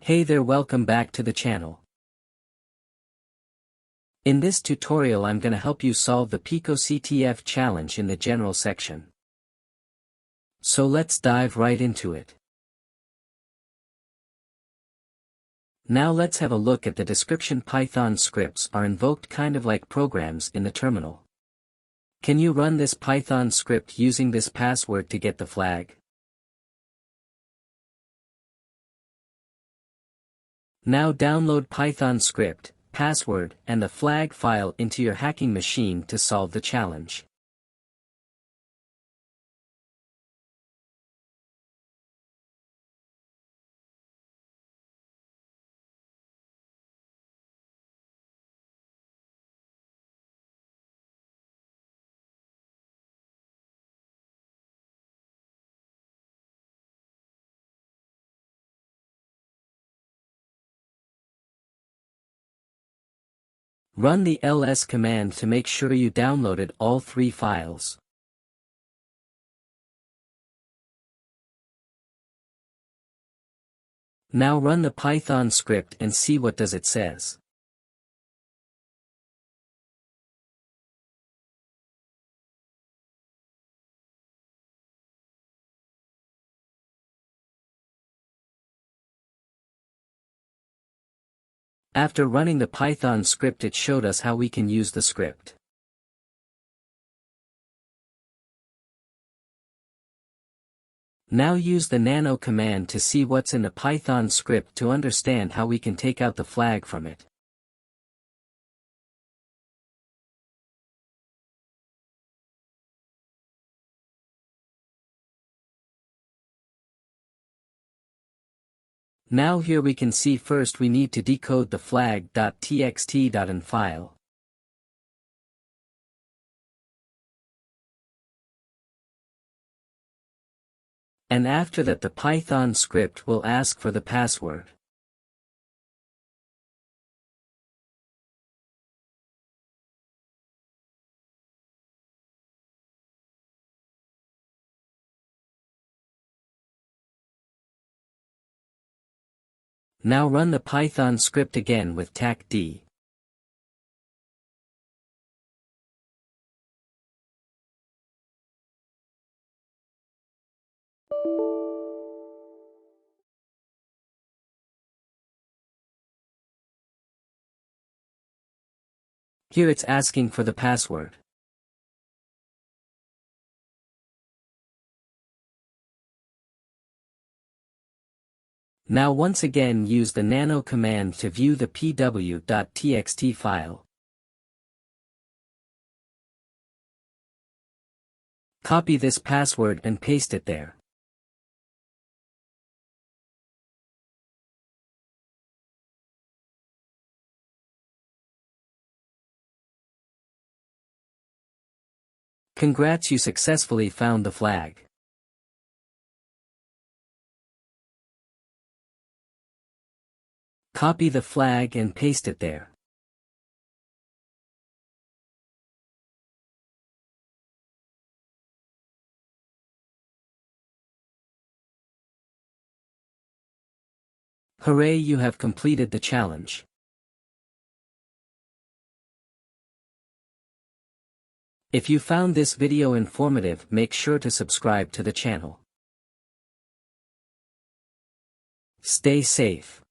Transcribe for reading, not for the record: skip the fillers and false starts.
Hey there, welcome back to the channel. In this tutorial I'm gonna help you solve the PicoCTF challenge in the general section. So let's dive right into it. Now let's have a look at the description. Python scripts are invoked kind of like programs in the terminal. Can you run this Python script using this password to get the flag? Now download Python script, password, and the flag file into your hacking machine to solve the challenge. Run the ls command to make sure you downloaded all 3 files. Now run the Python script and see what does it says. After running the Python script, it showed us how we can use the script. Now use the nano command to see what's in the Python script to understand how we can take out the flag from it. Now here we can see first we need to decode the flag.txt.in file. And after that the Python script will ask for the password. Now run the Python script again with tacd. Here it's asking for the password. Now once again use the nano command to view the pw.txt file. Copy this password and paste it there. Congrats, you successfully found the flag. Copy the flag and paste it there. Hooray, you have completed the challenge. If you found this video informative, make sure to subscribe to the channel. Stay safe.